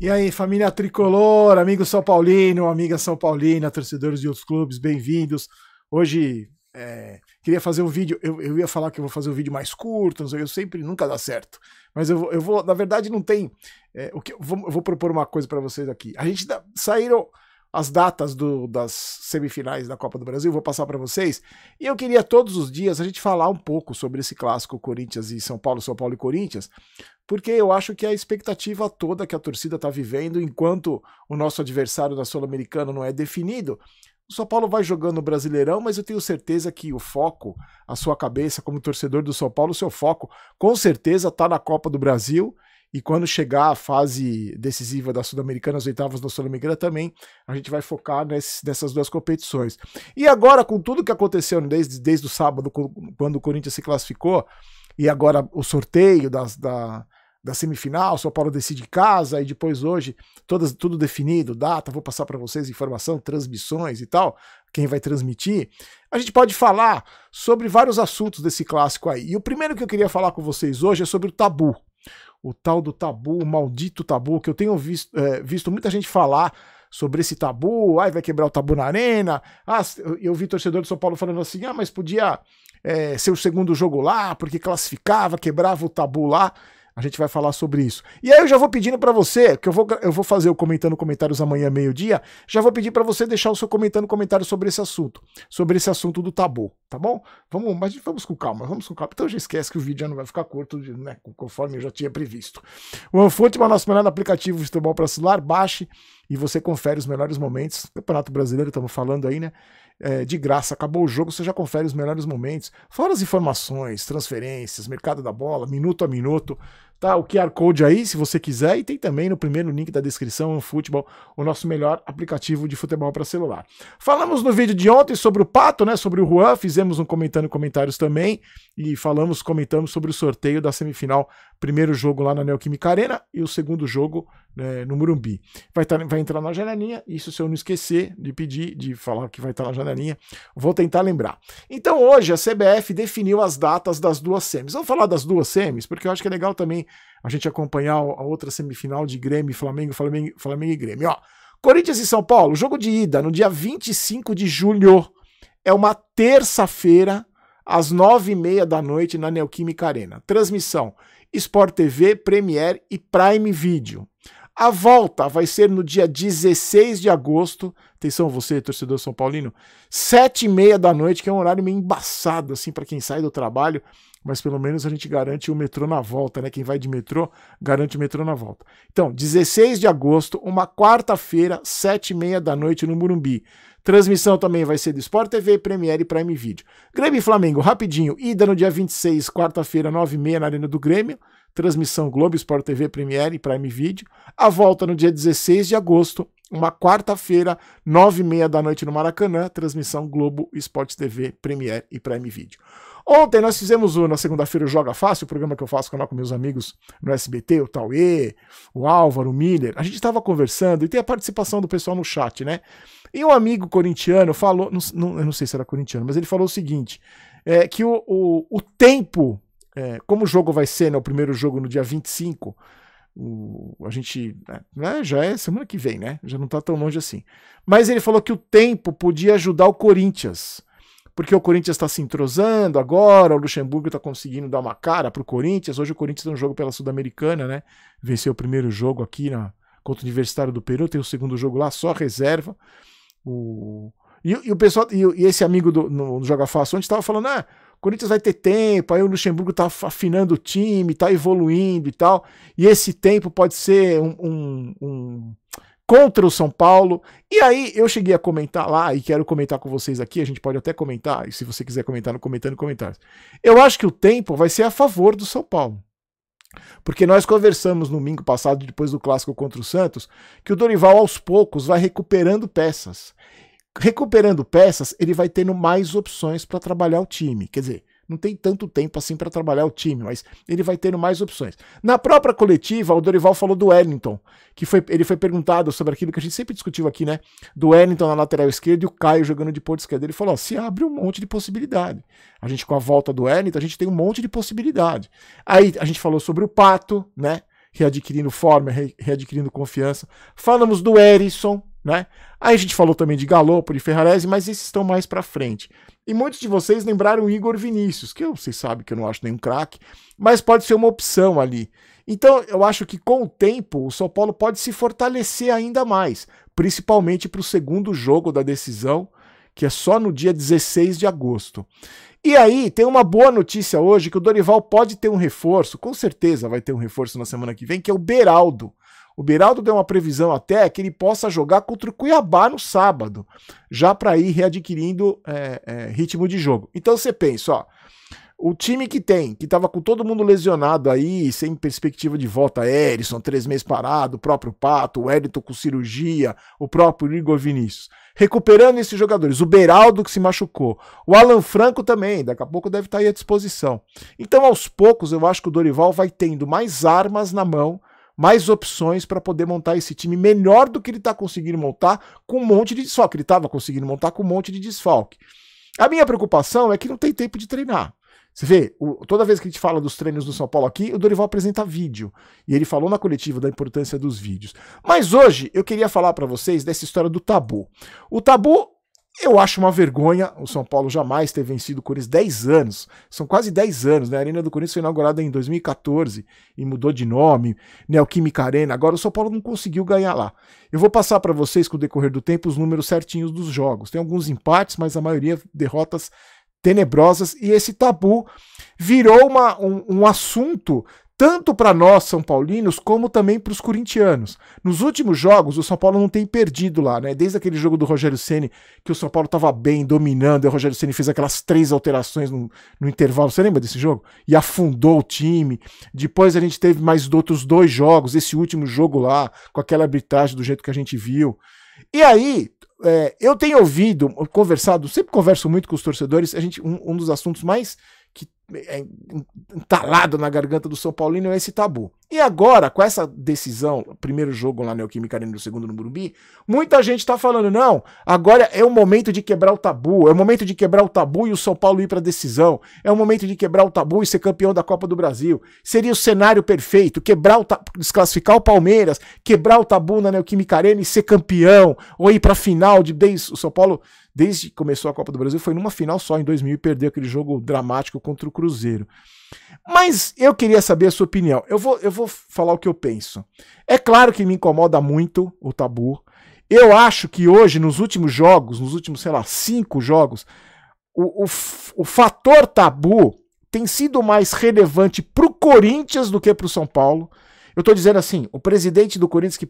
E aí, família tricolor, amigo São Paulino, amiga São Paulina, torcedores de outros clubes, bem-vindos. Hoje, queria fazer um vídeo, eu ia falar que eu vou fazer um vídeo mais curto, não sei, eu sempre, nunca dá certo. Mas eu vou na verdade não tem, eu vou propor uma coisa para vocês aqui. Saíram as datas das semifinais da Copa do Brasil, vou passar para vocês, e eu queria todos os dias a gente falar um pouco sobre esse clássico Corinthians e São Paulo e Corinthians, porque eu acho que a expectativa toda que a torcida está vivendo, enquanto o nosso adversário da Sul-Americana não é definido, o São Paulo vai jogando o Brasileirão, mas eu tenho certeza que o foco, a sua cabeça como torcedor do São Paulo, o seu foco com certeza está na Copa do Brasil, e quando chegar a fase decisiva da Sul-Americana, as oitavas da Sul-Americana também, a gente vai focar nessas duas competições. E agora, com tudo que aconteceu desde o sábado, quando o Corinthians se classificou, e agora o sorteio da semifinal, São Paulo decide casa, e depois hoje, tudo definido, data, vou passar para vocês informação, transmissões e tal, quem vai transmitir, a gente pode falar sobre vários assuntos desse clássico aí. E o primeiro que eu queria falar com vocês hoje é sobre o tabu. O tal do tabu, o maldito tabu, que eu tenho visto muita gente falar sobre esse tabu, vai quebrar o tabu na arena. Eu vi torcedor do São Paulo falando assim, mas podia ser o segundo jogo lá, porque classificava, quebrava o tabu lá. A gente vai falar sobre isso. E aí eu já vou pedindo para você, que eu vou fazer o Comentando Comentários amanhã, meio-dia, já vou pedir para você deixar o seu comentário sobre esse assunto do tabu, tá bom? Mas vamos com calma, Então já esquece que o vídeo já não vai ficar curto, né, conforme eu já tinha previsto. O OneFootball é o nosso melhor aplicativo de futebol para celular, baixe e você confere os melhores momentos. Campeonato Brasileiro, estamos falando aí, né? De graça, acabou o jogo, você já confere os melhores momentos, fora as informações, transferências, mercado da bola, minuto a minuto, tá? O QR Code aí, se você quiser, e tem também no primeiro link da descrição, o Futebol, o nosso melhor aplicativo de futebol para celular. Falamos no vídeo de ontem sobre o Pato, né? Sobre o Juan, fizemos um Comentando Comentários também, e comentamos sobre o sorteio da semifinal, primeiro jogo lá na Neoquímica Arena e o segundo jogo no Morumbi. Vai entrar na janelinha, isso se eu não esquecer de pedir, de falar que vai estar na janelinha, vou tentar lembrar. Então hoje a CBF definiu as datas das duas semis. Vamos falar das duas semis, porque eu acho que é legal também a gente acompanhar a outra semifinal de Grêmio e Flamengo e Grêmio. Ó, Corinthians e São Paulo, jogo de ida no dia 25 de julho, é uma terça-feira, às 9h30 da noite na Neoquímica Arena. Transmissão Sport TV, Premiere e Prime Video. A volta vai ser no dia 16 de agosto, atenção você, torcedor São Paulino, 7h30 da noite, que é um horário meio embaçado, assim, para quem sai do trabalho, mas pelo menos a gente garante o metrô na volta, né? Quem vai de metrô, garante o metrô na volta. Então, 16 de agosto, uma quarta-feira, 7h30 da noite no Morumbi. Transmissão também vai ser do Sport TV, Premiere e Prime Video. Grêmio e Flamengo, rapidinho, ida no dia 26, quarta-feira, 9h30 na Arena do Grêmio. Transmissão Globo, Sport TV, Premiere e Prime Video. A volta no dia 16 de agosto, uma quarta-feira, 9h30 da noite no Maracanã. Transmissão Globo, Sport TV, Premiere e Prime Video. Ontem nós fizemos na segunda-feira o Joga Fácil, o programa que eu faço com meus amigos no SBT, o Tauê, o Álvaro, o Miller. A gente estava conversando e tem a participação do pessoal no chat, né? E um amigo corintiano falou, eu não sei se era corintiano, mas ele falou o seguinte, que o tempo, como o jogo vai ser, né, o primeiro jogo no dia 25, a gente, já é semana que vem, né? Já não tá tão longe assim. Mas ele falou que o tempo podia ajudar o Corinthians, porque o Corinthians está se entrosando agora, o Luxemburgo está conseguindo dar uma cara pro Corinthians. Hoje o Corinthians tem um jogo pela Sul-Americana, né? Venceu o primeiro jogo aqui contra o Universitário do Peru, tem o segundo jogo lá, só reserva. E o pessoal, e esse amigo no Joga Fácil, onde estava falando, o Corinthians vai ter tempo, aí o Luxemburgo tá afinando o time, tá evoluindo e tal, e esse tempo pode ser contra o São Paulo. E aí eu cheguei a comentar lá, e quero comentar com vocês aqui, a gente pode até comentar, e se você quiser comentar no Comentando Comentários. Eu acho que o tempo vai ser a favor do São Paulo. Porque nós conversamos no domingo passado, depois do clássico contra o Santos, que o Dorival aos poucos vai recuperando peças. Recuperando peças, ele vai tendo mais opções para trabalhar o time. Quer dizer, não tem tanto tempo assim para trabalhar o time, mas ele vai tendo mais opções. Na própria coletiva, o Dorival falou do Wellington, ele foi perguntado sobre aquilo que a gente sempre discutiu aqui, né? Do Wellington na lateral esquerda e o Caio jogando de ponta esquerda. Ele falou, se abre um monte de possibilidade. A gente, com a volta do Wellington, a gente tem um monte de possibilidade. Aí a gente falou sobre o Pato, né? readquirindo forma, readquirindo confiança. Falamos do Erisson, né? Aí a gente falou também de Galopo, de Ferrarese, mas esses estão mais pra frente. E muitos de vocês lembraram o Igor Vinícius, que vocês sabem que eu não acho nenhum craque, mas pode ser uma opção ali. Então eu acho que com o tempo o São Paulo pode se fortalecer ainda mais, principalmente para o segundo jogo da decisão, que é só no dia 16 de agosto. E aí, tem uma boa notícia hoje, que o Dorival pode ter um reforço, com certeza vai ter um reforço na semana que vem, que é o Beraldo. O Beraldo deu uma previsão até que ele possa jogar contra o Cuiabá no sábado, já para ir readquirindo ritmo de jogo. Então você pensa, ó, o time que estava com todo mundo lesionado aí, sem perspectiva de volta, Erisson, 3 meses parado, o próprio Pato, o Wellington com cirurgia, o próprio Igor Vinícius. Recuperando esses jogadores, o Beraldo que se machucou, o Alan Franco também, daqui a pouco deve estar aí à disposição. Então, aos poucos, eu acho que o Dorival vai tendo mais armas na mão, mais opções para poder montar esse time melhor do que ele está conseguindo montar, com um monte de desfalque. Ele estava conseguindo montar com um monte de desfalque. A minha preocupação é que não tem tempo de treinar. Você vê, toda vez que a gente fala dos treinos do São Paulo aqui, o Dorival apresenta vídeo. E ele falou na coletiva da importância dos vídeos. Mas hoje eu queria falar para vocês dessa história do tabu. O tabu, eu acho uma vergonha. O São Paulo jamais ter vencido o Corinthians 10 anos. São quase 10 anos, né? A Arena do Corinthians foi inaugurada em 2014 e mudou de nome, Neoquímica Arena. Agora o São Paulo não conseguiu ganhar lá. Eu vou passar para vocês, com o decorrer do tempo, os números certinhos dos jogos. Tem alguns empates, mas a maioria derrotas tenebrosas, e esse tabu virou um assunto tanto para nós São Paulinos como também para os corintianos. Nos últimos jogos o São Paulo não tem perdido lá, né? Desde aquele jogo do Rogério Ceni, que o São Paulo estava bem, dominando, e o Rogério Ceni fez aquelas 3 alterações no intervalo. Você lembra desse jogo? E afundou o time. Depois a gente teve mais outros 2 jogos, esse último jogo lá, com aquela arbitragem do jeito que a gente viu. E aí, eu tenho ouvido, conversado, sempre converso muito com os torcedores, um dos assuntos mais que entalado na garganta do São Paulino é esse tabu. E agora, com essa decisão, primeiro jogo lá na Neoquímica Arena, no segundo no Morumbi, muita gente tá falando, não, agora é o momento de quebrar o tabu, é o momento de quebrar o tabu e o São Paulo ir pra decisão, é o momento de quebrar o tabu e ser campeão da Copa do Brasil. Seria o cenário perfeito, quebrar o tabu, desclassificar o Palmeiras, quebrar o tabu na Neoquímica Arena e ser campeão, ou ir pra final o São Paulo, desde que começou a Copa do Brasil, foi numa final só em 2000 e perdeu aquele jogo dramático contra o Cruzeiro. Mas eu queria saber a sua opinião. Eu vou falar o que eu penso. É claro que me incomoda muito o tabu. Eu acho que hoje, nos últimos jogos, nos últimos, sei lá, 5 jogos, o fator tabu tem sido mais relevante pro Corinthians do que pro São Paulo. Eu tô dizendo assim, o presidente do Corinthians que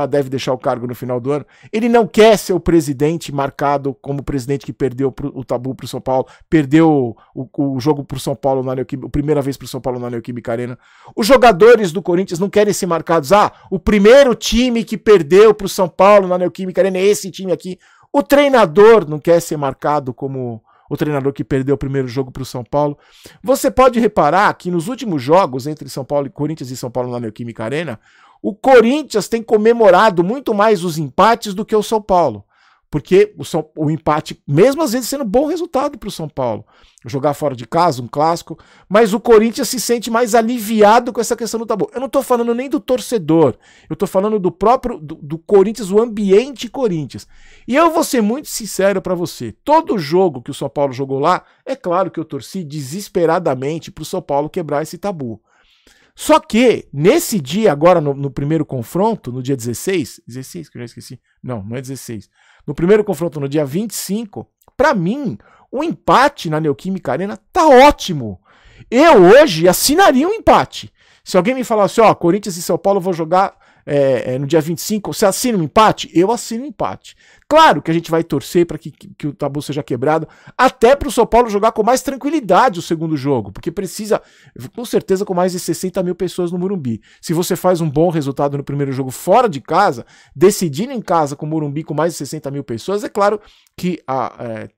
deve deixar o cargo no final do ano, ele não quer ser o presidente marcado como o presidente que perdeu o tabu pro São Paulo, perdeu o jogo pro São Paulo na Neoquímica, a primeira vez pro São Paulo na Neoquímica Arena. Os jogadores do Corinthians não querem ser marcados, o primeiro time que perdeu pro São Paulo na Neoquímica Arena é esse time aqui. O treinador não quer ser marcado como o treinador que perdeu o primeiro jogo para o São Paulo. Você pode reparar que nos últimos jogos entre São Paulo e Corinthians e São Paulo na Neoquímica Arena, o Corinthians tem comemorado muito mais os empates do que o São Paulo. Porque o empate, mesmo às vezes sendo bom resultado para o São Paulo, jogar fora de casa, um clássico, mas o Corinthians se sente mais aliviado com essa questão do tabu. Eu não estou falando nem do torcedor, eu estou falando do próprio, do Corinthians, o ambiente Corinthians. E eu vou ser muito sincero para você, todo jogo que o São Paulo jogou lá, é claro que eu torci desesperadamente para o São Paulo quebrar esse tabu. Só que, nesse dia, agora no primeiro confronto, no dia 16, que eu já esqueci, não é 16, no primeiro confronto no dia 25, pra mim, o empate na Neoquímica Arena tá ótimo. Eu hoje assinaria um empate. Se alguém me falasse, Corinthians e São Paulo vão jogar no dia 25, você assina um empate? Eu assino um empate. Claro que a gente vai torcer para que o tabu seja quebrado, até para o São Paulo jogar com mais tranquilidade o segundo jogo, porque precisa, com certeza, com mais de 60 mil pessoas no Morumbi. Se você faz um bom resultado no primeiro jogo fora de casa, decidindo em casa com o Morumbi com mais de 60 mil pessoas, é claro que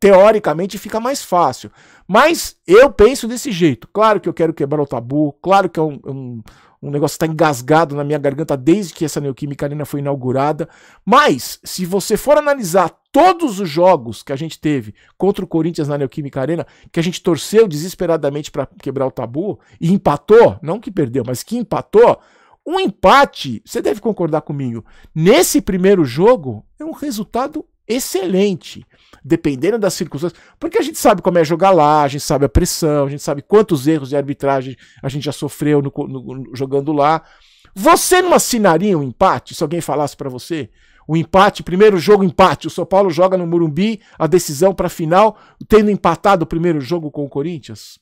teoricamente fica mais fácil. Mas eu penso desse jeito. Claro que eu quero quebrar o tabu, claro que é um negócio que está engasgado na minha garganta desde que essa Neoquímica Arena foi inaugurada. Mas, se você for analisar todos os jogos que a gente teve contra o Corinthians na Neoquímica Arena, que a gente torceu desesperadamente para quebrar o tabu, e empatou, não que perdeu, mas que empatou, Um empate, você deve concordar comigo, nesse primeiro jogo é um resultado excelente, dependendo das circunstâncias, porque a gente sabe como é jogar lá, a gente sabe a pressão, a gente sabe quantos erros de arbitragem a gente já sofreu jogando lá. Você não assinaria um empate se alguém falasse para você? O empate, primeiro jogo empate, o São Paulo joga no Morumbi, a decisão para a final, tendo empatado o primeiro jogo com o Corinthians?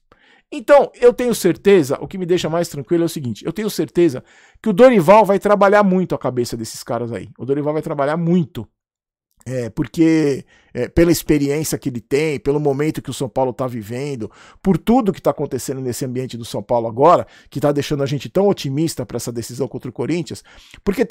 Então, eu tenho certeza, o que me deixa mais tranquilo é o seguinte, eu tenho certeza que o Dorival vai trabalhar muito a cabeça desses caras aí. O Dorival vai trabalhar muito. Porque pela experiência que ele tem, pelo momento que o São Paulo está vivendo, por tudo que está acontecendo nesse ambiente do São Paulo agora, que está deixando a gente tão otimista para essa decisão contra o Corinthians, porque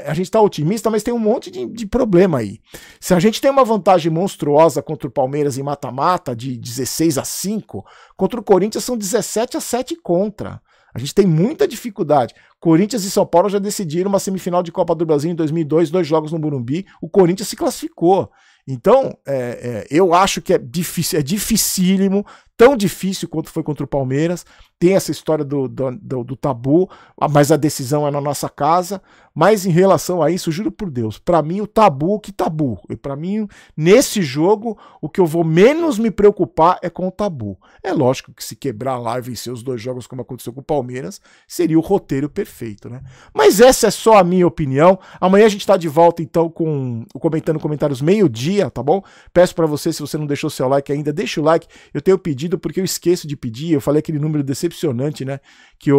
a gente está otimista, mas tem um monte de problema aí. Se a gente tem uma vantagem monstruosa contra o Palmeiras em mata-mata, de 16-5, contra o Corinthians são 17-7 contra. A gente tem muita dificuldade. Corinthians e São Paulo já decidiram uma semifinal de Copa do Brasil em 2002, 2 jogos no Morumbi. O Corinthians se classificou. Então, eu acho que é dificílimo, tão difícil quanto foi contra o Palmeiras. Tem essa história do tabu, mas a decisão é na nossa casa. Mas em relação a isso, juro por Deus, para mim o tabu que tabu. E para mim, nesse jogo, o que eu vou menos me preocupar é com o tabu. É lógico que se quebrar lá e vencer os 2 jogos como aconteceu com o Palmeiras, seria o roteiro perfeito, né? Mas essa é só a minha opinião. Amanhã a gente tá de volta então com o Comentando Comentários meio-dia, tá bom? Peço para você, se você não deixou seu like ainda, deixa o like. Eu tenho pedido porque eu esqueço de pedir. Eu falei aquele número decepcionante, né? Que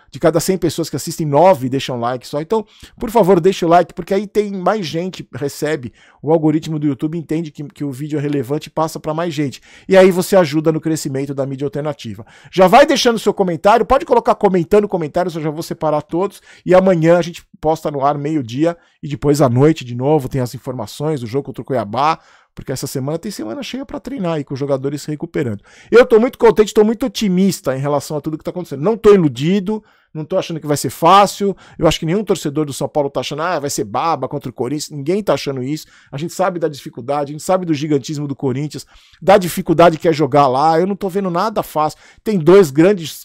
de cada 100 pessoas que assistem, 9 deixam like só. Então, por favor, deixa o like, porque aí tem mais gente recebe. O algoritmo do YouTube entende que o vídeo é relevante e passa para mais gente. E aí você ajuda no crescimento da mídia alternativa. Já vai deixando seu comentário, pode colocar comentando comentários, eu já vou separar todos. E amanhã a gente posta no ar meio-dia e depois à noite de novo tem as informações do jogo contra o Cuiabá. Porque essa semana tem semana cheia para treinar aí, com os jogadores se recuperando. Eu tô muito contente, tô muito otimista em relação a tudo que tá acontecendo. Não tô iludido, não tô achando que vai ser fácil. Eu acho que nenhum torcedor do São Paulo tá achando, vai ser baba contra o Corinthians. Ninguém tá achando isso. A gente sabe da dificuldade, a gente sabe do gigantismo do Corinthians, da dificuldade que é jogar lá. Eu não tô vendo nada fácil. Tem 2 grandes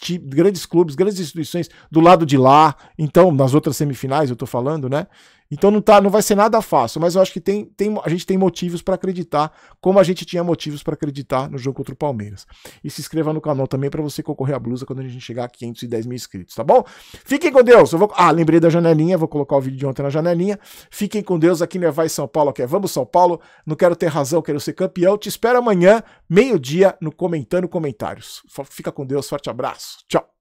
clubes, grandes instituições do lado de lá. Então, nas outras semifinais eu tô falando, né? Então não vai ser nada fácil, mas eu acho que a gente tem motivos para acreditar, como a gente tinha motivos para acreditar no jogo contra o Palmeiras. E se inscreva no canal também para você concorrer à blusa quando a gente chegar a 510 mil inscritos, tá bom? Fiquem com Deus. Lembrei da janelinha, vou colocar o vídeo de ontem na janelinha. Fiquem com Deus, aqui não é Vai São Paulo, aqui é Vamos São Paulo. Não quero ter razão, quero ser campeão. Te espero amanhã, meio-dia, no Comentando Comentários. Fica com Deus, forte abraço. Tchau.